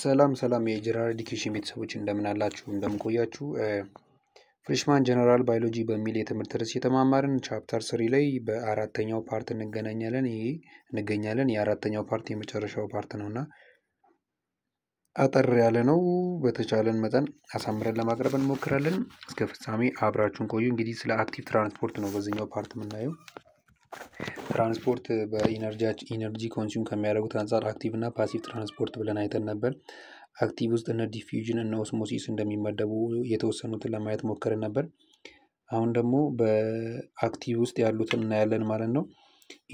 ሰላም ሰላም የጀነራል ኤዱኬሽን ቤተሰቦች እንደምን አላችሁ እንደምቆያችሁ ፍሬሽማን ጀነራል ባዮሎጂ በሚል የትምህርት ርዕስ የተማማርን ቻፕተር 3 ላይ በአራተኛው ፓርት እንገኛለን። የአራተኛው ፓርት የመጨረሻው ፓርት ነውና አጠር ያለ ነው። በተቻለን መጠን አሳምረን ለማቅረብ እንሞክራለን። እስከ ፍጻሜ አብራችሁን ቆዩ። እንግዲህ ስለ አክቲቭ ትራንስፖርት ነው በዚህኛው ፓርት የምናየው። ትራንስፖርት በኢነርጂ ኮንሱም ከሚያደርጉት አንጻር አክቲቭ እና ፓሲቭ ትራንስፖርት ብለን አይተን ነበር። አክቲቭ ውስጥ እነ ዲፊውዥን እና ኦስሞሲስ እንደሚመደቡ የተወሰኑትን ለማየት ሞክረን ነበር። አሁን ደግሞ በአክቲቭ ውስጥ ያሉትን እናያለን ማለት ነው።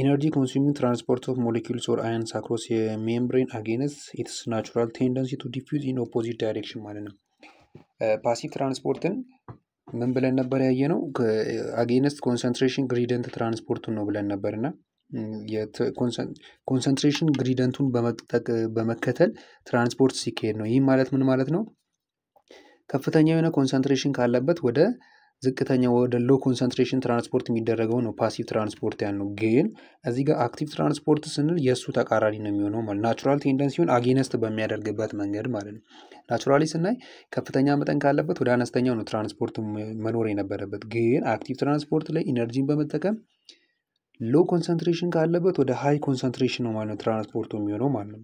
ኢነርጂ ኮንሱሚንግ ትራንስፖርት ኦፍ ሞሌኪውልስ ኦር አየንስ አክሮስ የሜምብሬን አጌንስት ኢትስ ናቹራል ቴንደንሲ ቱ ዲፊውዝ ኢን ኦፖዚት ዳይሬክሽን ማለት ነው። ፓሲቭ ትራንስፖርትን ምን ብለን ነበር ያየ ነው? አጌንስት ኮንሰንትሬሽን ግሪደንት ትራንስፖርቱን ነው ብለን ነበር እና ኮንሰንትሬሽን ግሪደንቱን በመከተል ትራንስፖርት ሲካሄድ ነው። ይህ ማለት ምን ማለት ነው? ከፍተኛ የሆነ ኮንሰንትሬሽን ካለበት ወደ ዝቅተኛ ወደ ሎ ኮንሰንትሬሽን ትራንስፖርት የሚደረገው ነው ፓሲቭ ትራንስፖርት ያልነው። ግን እዚህ ጋር አክቲቭ ትራንስፖርት ስንል የእሱ ተቃራኒ ነው የሚሆነው ማለት ናቹራል ቴንደንሲውን አጌነስት በሚያደርግበት መንገድ ማለት ነው። ናቹራሊ ስናይ ከፍተኛ መጠን ካለበት ወደ አነስተኛው ነው ትራንስፖርት መኖር የነበረበት። ግን አክቲቭ ትራንስፖርት ላይ ኢነርጂን በመጠቀም ሎ ኮንሰንትሬሽን ካለበት ወደ ሃይ ኮንሰንትሬሽን ነው ማለት ነው ትራንስፖርቱ የሚሆነው ማለት ነው።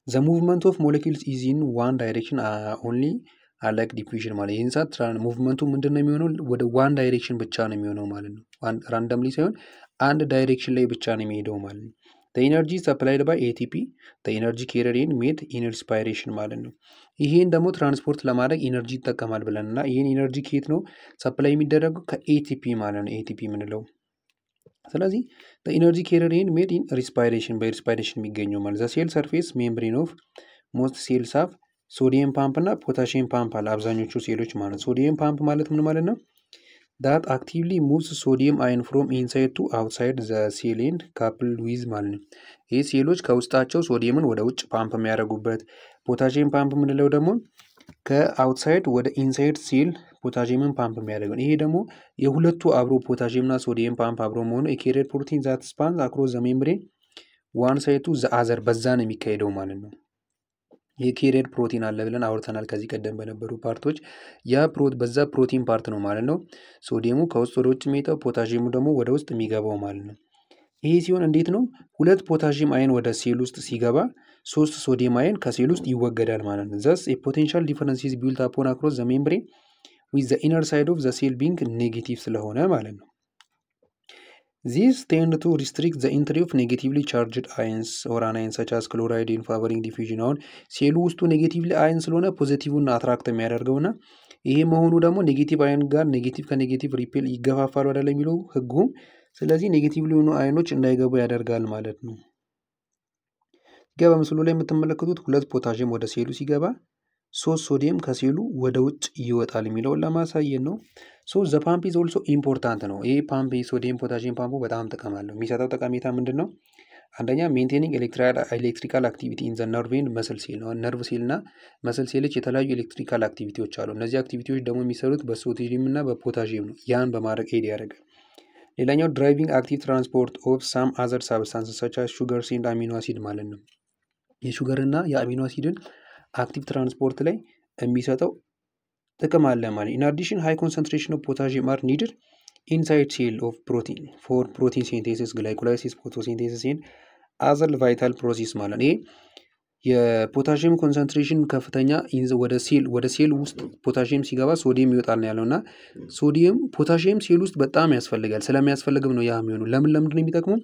ዘ ሙቭመንት ኦፍ ሞለኪውልስ ኢዝ ኢን ዋን ዳይሬክሽን ኦንሊ አላይክ ዲፊውዥን ማለት ይህን ሰዓት ሙቭመንቱ ምንድን ነው የሚሆነው? ወደ ዋን ዳይሬክሽን ብቻ ነው የሚሆነው ማለት ነው። ራንደምሊ ሳይሆን አንድ ዳይሬክሽን ላይ ብቻ ነው የሚሄደው ማለት ነው። ኢነርጂ ሰፕላይድ ባይ ኤቲፒ ኢነርጂ ካሪየር ሜድ ኢን ሪስፓይሬሽን ማለት ነው። ይሄን ደግሞ ትራንስፖርት ለማድረግ ኢነርጂ ይጠቀማል ብለን እና ይህን ኢነርጂ ከየት ነው ሰፕላይ የሚደረገው? ከኤቲፒ ማለት ነው። ኤቲፒ የምንለው ስለዚህ ኢነርጂ ካሪየር ሜድ ኢን ሪስፓይሬሽን በሪስፓይሬሽን የሚገኘው ማለት ዘ ሴል ሰርፌስ ሜምብሬን ኦፍ ሞስት ሴልስ ሃቭ ሶዲየም ፓምፕ እና ፖታሺየም ፓምፕ አለ አብዛኞቹ ሴሎች ማለት። ሶዲየም ፓምፕ ማለት ምን ማለት ነው? ዳት አክቲቭሊ ሙቭስ ሶዲየም አይን ፍሮም ኢንሳይድ ቱ አውትሳይድ ዘ ሴል ኤንድ ካፕል ዊዝ ማለት ነው። ይህ ሴሎች ከውስጣቸው ሶዲየምን ወደ ውጭ ፓምፕ የሚያደርጉበት። ፖታሺየም ፓምፕ የምንለው ደግሞ ከአውትሳይድ ወደ ኢንሳይድ ሴል ፖታሺየምን ፓምፕ የሚያደርገው። ይሄ ደግሞ የሁለቱ አብሮ ፖታሺየም እና ሶዲየም ፓምፕ አብሮ መሆኑ የካሪየር ፕሮቲን ዛት ስፓንስ አክሮስ ዘ ሜምብሬን ዋን ሳይድ ቱ ዘ አዘር በዛ ነው የሚካሄደው ማለት ነው። የካሪየር ፕሮቲን አለ ብለን አውርተናል ከዚህ ቀደም በነበሩ ፓርቶች። በዛ ፕሮቲን ፓርት ነው ማለት ነው ሶዲየሙ ከውስጥ ወደ ውጭ የሚወጣው፣ ፖታሺየሙ ደግሞ ወደ ውስጥ የሚገባው ማለት ነው። ይሄ ሲሆን እንዴት ነው? ሁለት ፖታሺየም አይን ወደ ሴል ውስጥ ሲገባ 3 ሶዲየም አይን ከሴል ውስጥ ይወገዳል ማለት ነው። ዘስ የፖቴንሻል ዲፈረንስ ኢዝ ቢልት አፖን አክሮስ ዘ ሜምብሬን ዊዝ ዘ ኢነር ሳይድ ኦፍ ዘ ሴል ቢንግ ኔጌቲቭ ስለሆነ ማለት ነው። ዚስ ቴንድ ቱ ሪስትሪክት ዘ ኢንትሪ ኦፍ ኔጌቲቭሊ ቻርጅድ አይንስ ኦር አናይንስ ሰች አስ ክሎራይድ ኢን ፋቨሪንግ ዲፊውዥን። አሁን ሴሉ ውስጡ ኔጌቲቭሊ አይን ስለሆነ ፖዚቲቭን አትራክት የሚያደርገውና ይሄ መሆኑ ደግሞ ኔጌቲቭ አይን ጋር ኔጌቲቭ ከኔጌቲቭ ሪፔል ይገፋፋሉ አይደል የሚለው ህጉም። ስለዚህ ኔጌቲቭ ሊሆኑ አይኖች እንዳይገቡ ያደርጋል ማለት ነው። በምስሉ ላይ የምትመለከቱት 2 ፖታሺየም ወደ ሴሉ ሲገባ 3 ሶዲየም ከሴሉ ወደ ውጭ ይወጣል የሚለውን ለማሳየት ነው። ዘ ፓምፕ ኢዝ ኦልሶ ኢምፖርታንት ነው። ይሄ ፓምፕ የሶዲየም ፖታሺየም ፓምፑ በጣም ጥቅም አለው። የሚሰጠው ጠቀሜታ ምንድን ነው? አንደኛ ሜንቴኒንግ ኤሌክትሪካል አክቲቪቲ ኢን ዘ ነርቭ ኤንድ መስል ሴል ነው። ነርቭ ሴል እና መስል ሴሎች የተለያዩ ኤሌክትሪካል አክቲቪቲዎች አሉ። እነዚህ አክቲቪቲዎች ደግሞ የሚሰሩት በሶዲየም እና በፖታሺየም ነው። ያን በማድረግ ኤድ ያደርጋል። ሌላኛው ድራይቪንግ አክቲቭ ትራንስፖርት ኦፍ ሳም አዘር ሳብስታንስ ሰች አስ ሹገርስ ኤንድ አሚኖ አሲድ ማለት ነው። የሹገር እና የአሚኖ አሲድን አክቲቭ ትራንስፖርት ላይ የሚሰጠው ጥቅም አለ ማለት። ኢን አዲሽን ሃይ ኮንሰንትሬሽን ኦፍ ፖታሺየም አር ኒድድ ኢንሳይድ ሴል ኦፍ ፕሮቲን ፎር ፕሮቲን ሲንቴሲስ ግላይኮላይሲስ ፎቶሲንቴሲስ ኤንድ አዘር ቫይታል ፕሮሰስ ማለት። ይሄ የፖታሺየም ኮንሰንትሬሽን ከፍተኛ ወደ ሴል ውስጥ ፖታሺየም ሲገባ ሶዲየም ይወጣል ነው ያለው እና ፖታሺየም ሴል ውስጥ በጣም ያስፈልጋል። ስለሚያስፈልግም ነው ያ የሚሆነው። ለምንድን ነው የሚጠቅመው?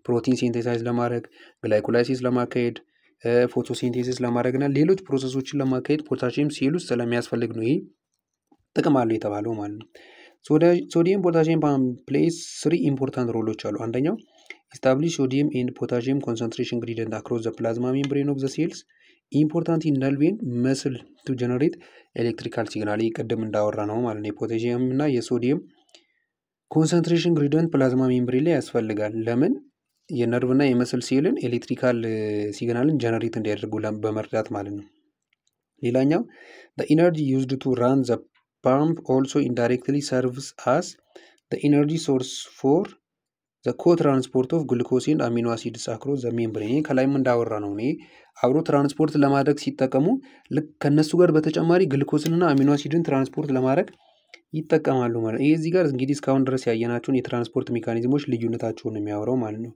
ፕሮቲን ሲንቴሳይዝ ለማድረግ፣ ግላይኮላይሲስ ለማካሄድ፣ ፎቶሲንቴሲስ ለማድረግ እና ሌሎች ፕሮሰሶችን ለማካሄድ ፖታሺየም ሴል ውስጥ ስለሚያስፈልግ ነው ይሄ ጥቅም አለው የተባለው ማለት ነው። ሶዲየም ፖታሺየም ፓምፕ ፕሌይስ 3 ኢምፖርታንት ሮሎች አሉ። አንደኛው ኢስታብሊሽ ሶዲየም ኤንድ ፖታሺየም ኮንሰንትሬሽን ግሬዲየንት አክሮስ ዘ ፕላዝማ ሜምብሬን ኦፍ ዘ ሴልስ ኢምፖርታንት ኢን ነርቭ ኤንድ መስል ቱ ጀነሬት ኤሌክትሪካል ሲግናል። ይህ ቅድም እንዳወራ ነው ማለት ነው። የፖታሺየም እና የሶዲየም ኮንሰንትሬሽን ግሬዲየንት ፕላዝማ ሜምብሬን ላይ ያስፈልጋል። ለምን? የነርቭ እና የመስል ሴልን ኤሌክትሪካል ሲግናልን ጀነሬት እንዲያደርጉ በመርዳት ማለት ነው። ሌላኛው ኢነርጂ ዩዝድ ቱ ራን ዘ ፓምፕ ኦልሶ ኢንዳይሬክትሊ ሰርቭስ አስ ኢነርጂ ሶርስ ፎር ዘ ኮ ትራንስፖርት ኦፍ ግሉኮስ ኤንድ አሚኖ አሲድስ አክሮስ ዘ ሜምብሬን ከላይም እንዳወራ ነው። አብሮ ትራንስፖርት ለማድረግ ሲጠቀሙ ልክ ከነሱ ጋር በተጨማሪ ግሉኮስንና አሚኖ አሲድን ትራንስፖርት ለማድረግ ይጠቀማሉ ማለት ነው። ይሄ እዚህ ጋር እንግዲህ እስካሁን ድረስ ያየናቸውን የትራንስፖርት ሜካኒዝሞች ልዩነታቸውን የሚያወራው ማለት ነው።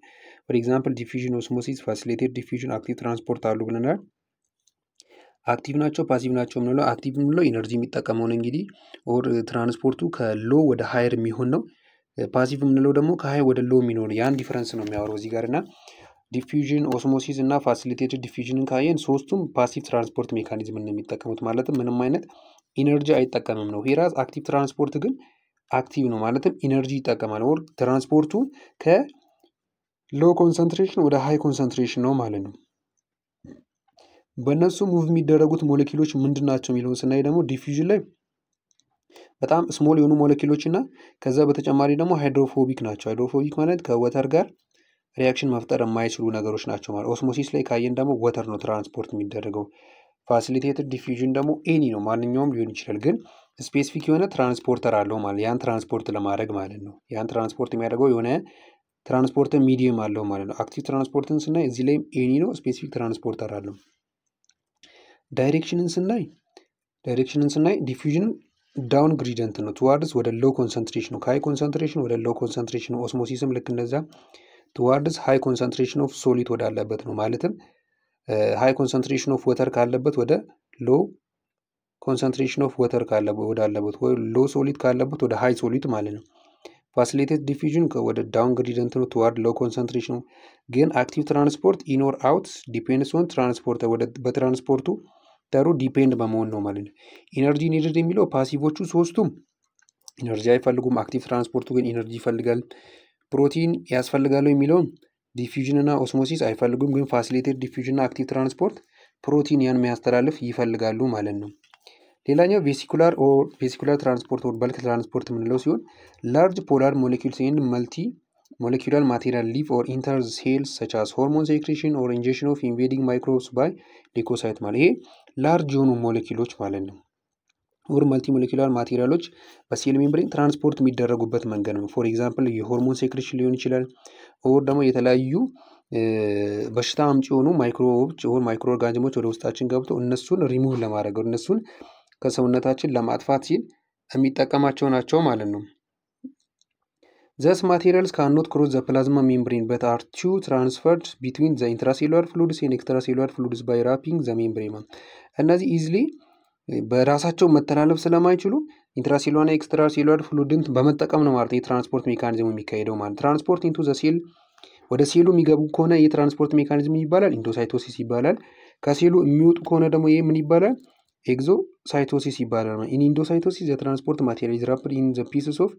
ፎር ኤግዛምፕል ዲፊዥን፣ ኦስሞሲስ፣ ፋሲሊቴድ ዲፊዥን፣ አክቲቭ ትራንስፖርት አሉ ብለናል። አክቲቭ ናቸው ፓሲቭ ናቸው የምንለው አክቲቭ የምንለው ኢነርጂ የሚጠቀመውን እንግዲህ ኦር ትራንስፖርቱ ከሎ ወደ ሃየር የሚሆን ነው። ፓሲቭ የምንለው ደግሞ ከሃይ ወደ ሎ የሚሆን ያን ዲፈረንስ ነው የሚያወራው እዚህ ጋር እና ዲፊዥን፣ ኦስሞሲስ እና ፋሲሊቴትድ ዲፊዥንን ካየን ሶስቱም ፓሲቭ ትራንስፖርት ሜካኒዝም ነው የሚጠቀሙት ማለትም ምንም አይነት ኢነርጂ አይጠቀምም ነው። ሄራዝ አክቲቭ ትራንስፖርት ግን አክቲቭ ነው ማለትም ኢነርጂ ይጠቀማል። ኦር ትራንስፖርቱ ከሎ ኮንሰንትሬሽን ወደ ሃይ ኮንሰንትሬሽን ነው ማለት ነው። በእነሱ ሙቭ የሚደረጉት ሞለኪሎች ምንድን ናቸው የሚለውን ስናይ ደግሞ ዲፊዥን ላይ በጣም ስሞል የሆኑ ሞለኪሎች እና ከዛ በተጨማሪ ደግሞ ሃይድሮፎቢክ ናቸው። ሃይድሮፎቢክ ማለት ከወተር ጋር ሪያክሽን መፍጠር የማይችሉ ነገሮች ናቸው ማለት። ኦስሞሲስ ላይ ካየን ደግሞ ወተር ነው ትራንስፖርት የሚደረገው። ፋሲሊቴትድ ዲፊዥን ደግሞ ኤኒ ነው ማንኛውም ሊሆን ይችላል፣ ግን ስፔሲፊክ የሆነ ትራንስፖርተር አለው ማለት ያን ትራንስፖርት ለማድረግ ማለት ነው። ያን ትራንስፖርት የሚያደርገው የሆነ ትራንስፖርት ሚዲየም አለው ማለት ነው። አክቲቭ ትራንስፖርትን ስናይ እዚህ ላይም ኤኒ ነው፣ ስፔሲፊክ ትራንስፖርተር አለው። ዳይሬክሽንን ስናይ ዲፊዥንን ዳውን ግሪደንት ነው ቱዋርድስ ወደ ሎ ኮንሰንትሬሽን ነው፣ ከሃይ ኮንሰንትሬሽን ወደ ሎ ኮንሰንትሬሽን ነው። ኦስሞሲስም ልክ እንደዛ ቱዋርድስ ሃይ ኮንሰንትሬሽን ኦፍ ሶሊድ ወዳለበት ነው ማለትም ሃይ ኮንሰንትሬሽን ኦፍ ወተር ካለበት ወደ ሎ ኮንሰንትሬሽን ኦፍ ወተር ወዳለበት ወይ ሎ ሶሊድ ካለበት ወደ ሃይ ሶሊድ ማለት ነው። ፋሲሊቴትድ ዲፊዥን ወደ ዳውን ግሪደንት ነው ቱዋርድ ሎ ኮንሰንትሬሽን ነው። ግን አክቲቭ ትራንስፖርት ኢን ኦር አውት ዲፔንድስ ኦን ትራንስፖርት በትራንስፖርቱ ተሩ ዲፔንድ በመሆን ነው ማለት ነው። ኢነርጂ ኒድድ የሚለው ፓሲቮቹ ሶስቱም ኢነርጂ አይፈልጉም፣ አክቲቭ ትራንስፖርቱ ግን ኢነርጂ ይፈልጋል። ፕሮቲን ያስፈልጋሉ የሚለውን ዲፊዥን እና ኦስሞሲስ አይፈልጉም፣ ግን ፋሲሊቴትድ ዲፊዥን እና አክቲቭ ትራንስፖርት ፕሮቲን ያን የሚያስተላልፍ ይፈልጋሉ ማለት ነው። ሌላኛው ቬሲኩላር ትራንስፖርት ወር በልክ ትራንስፖርት የምንለው ሲሆን ላርጅ ፖላር ሞለኪውልስ ኤንድ መልቲ ሞለኪውላር ማቴሪያል ሊቭ ኦር ኢንተር ሴልስ ሰች አስ ሆርሞን ሴክሬሽን ኦር ኢንጀክሽን ኦፍ ኢንቬዲንግ ማይክሮብስ ባይ ሌኮሳይት ማለት ይሄ ላርጅ የሆኑ ሞለኪውሎች ማለት ነው። ኦር መልቲ ሞለኪውላር ማቴሪያሎች በሴል ሜምብሬን ትራንስፖርት የሚደረጉበት መንገድ ነው። ፎር ኤግዛምፕል የሆርሞን ሴክሬሽን ሊሆን ይችላል። ኦር ደግሞ የተለያዩ በሽታ አምጪ የሆኑ ማይክሮቦች ኦር ማይክሮ ኦርጋኒዝሞች ወደ ውስጣችን ገብተው እነሱን ሪሙቭ ለማድረግ እነሱን ከሰውነታችን ለማጥፋት ሲል የሚጠቀማቸው ናቸው ማለት ነው። Thus materials cannot cross the plasma membrane but are transferred between the intracellular fluids and extracellular fluids by wrapping the membrane። እነዚህ ኢዝሊ በራሳቸው መተላለፍ ስለማይችሉ ኢንትራሴሉላር እና ኤክስትራሴሉላር ፍሉድን በመጠቀም ነው ማለት የትራንስፖርት ሜካኒዝም የሚካሄደው ማለት። ትራንስፖርት ኢንቱ ዘ ሴል ወደ ሴሉ የሚገቡ ከሆነ የትራንስፖርት ሜካኒዝም ይባላል፣ ኢንዶሳይቶሲስ ይባላል። ከሴሉ የሚወጡ ከሆነ ደግሞ ይሄ ምን ይባላል? ኤግዞሳይቶሲስ ይባላል። ኢን ኢንዶሳይቶሲስ ዘ ትራንስፖርት ማቴሪያል ኢዝ ራፕድ ኢን ዘ ፒስስ ኦፍ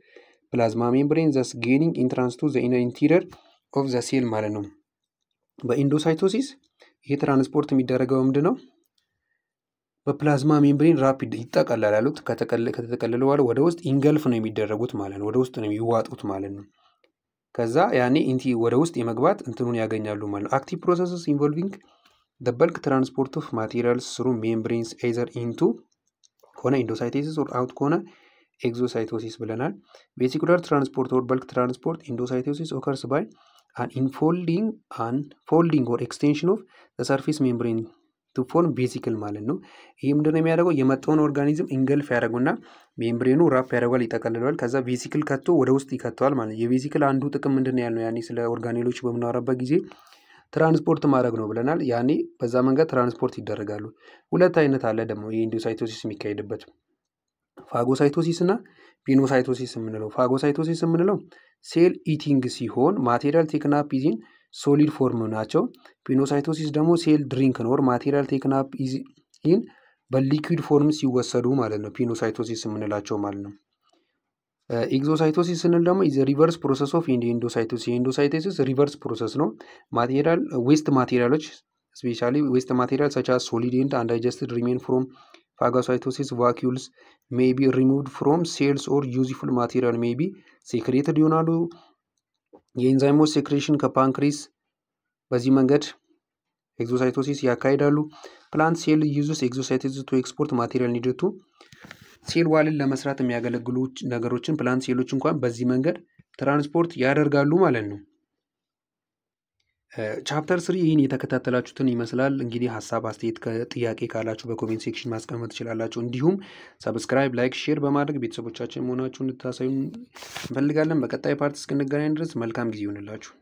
ፕላዝማ ሜምብሬን ዘስ ጌኒንግ ኢንትራንስ ቱ ዘ ኢንቴሪየር ኦፍ ዘ ሴል ማለት ነው። በኢንዶሳይቶሲስ ይሄ ትራንስፖርት የሚደረገው ምንድን ነው? በፕላዝማ ሜምብሬን ራፒድ ይጠቀላል ያሉት ከተጠቀለለ በኋላ ወደ ውስጥ ኢንገልፍ ነው የሚደረጉት ማለት ነው። ወደ ውስጥ ነው የሚዋጡት ማለት ነው። ከዛ ያኔ ወደ ውስጥ የመግባት እንትኑን ያገኛሉ ማለት ነው። አክቲቭ ፕሮሰስስ ኢንቮልቪንግ the bulk transport of materials through membranes either into ከሆነ ኢንዶሳይቶሲስ or out ከሆነ ኤግዞሳይቶሲስ ብለናል። ቬሲኩላር ትራንስፖርት or bulk transport ኢንዶሳይቶሲስ occurs by an unfolding or extension of the surface membrane to form vesicle ማለት ነው። ይህ ምንድነው የሚያደርገው? የመጣውን ኦርጋኒዝም ኢንገልፍ ያደርጉና ሜምብሬኑ ራፕ ያደርጓል፣ ይጠቀልለዋል። ከዛ ቬሲክል ከቶ ወደ ውስጥ ይከተዋል ማለት ነው። የቬሲክል አንዱ ጥቅም ምንድነው ያልነው ያኔ ስለ ኦርጋኔሎች በምናወራበት ጊዜ ትራንስፖርት ማድረግ ነው ብለናል። ያኔ በዛ መንገድ ትራንስፖርት ይደረጋሉ። ሁለት አይነት አለ ደግሞ የኢንዶሳይቶሲስ የሚካሄድበት ፋጎሳይቶሲስ እና ፒኖሳይቶሲስ የምንለው። ፋጎሳይቶሲስ የምንለው ሴል ኢቲንግ ሲሆን ማቴሪያል ቴክናፕ ኢዚን ሶሊድ ፎርም ናቸው። ፒኖሳይቶሲስ ደግሞ ሴል ድሪንክ ነው። ማቴሪያል ቴክናፕ ኢዚን በሊኩዊድ ፎርም ሲወሰዱ ማለት ነው ፒኖሳይቶሲስ የምንላቸው ማለት ነው። ኤግዞሳይቶሲስ ስንል ደግሞ ኢዝ ሪቨርስ ፕሮሰስ ኦፍ ኢንዶሳይቶሲስ። ኢንዶሳይቶሲስ ሪቨርስ ፕሮሰስ ነው። ማቴሪያል ዌስት ማቴሪያሎች ስፔሻሊ ዌስት ማቴሪያል ሰች አስ ሶሊድ ኤንድ አንዳይጀስትድ ሪሜን ፍሮም ፋጎሳይቶሲስ ቫኪዩልስ ሜይ ቢ ሪሙቭድ ፍሮም ሴልስ ኦር ዩዝፉል ማቴሪያል ሜይ ቢ ሴክሬትድ ይሆናሉ። የኤንዛይሞች ሴክሬሽን ከፓንክሪስ በዚህ መንገድ ኤግዞሳይቶሲስ ያካሂዳሉ። ፕላንት ሴል ዩዝስ ኤግዞሳይቶሲስ ቱ ኤክስፖርት ማቴሪያል ኒድድ ቱ ሴል ዋልን ለመስራት የሚያገለግሉ ነገሮችን ፕላንት ሴሎች እንኳን በዚህ መንገድ ትራንስፖርት ያደርጋሉ ማለት ነው። ቻፕተር 3 ይህን የተከታተላችሁትን ይመስላል። እንግዲህ ሀሳብ አስተያየት ጥያቄ ካላችሁ በኮሜንት ሴክሽን ማስቀመጥ ትችላላችሁ። እንዲሁም ሰብስክራይብ፣ ላይክ፣ ሼር በማድረግ ቤተሰቦቻችን መሆናችሁን እንድታሳዩን እንፈልጋለን። በቀጣይ ፓርት እስክንገናኝ ድረስ መልካም ጊዜ ይሆንላችሁ።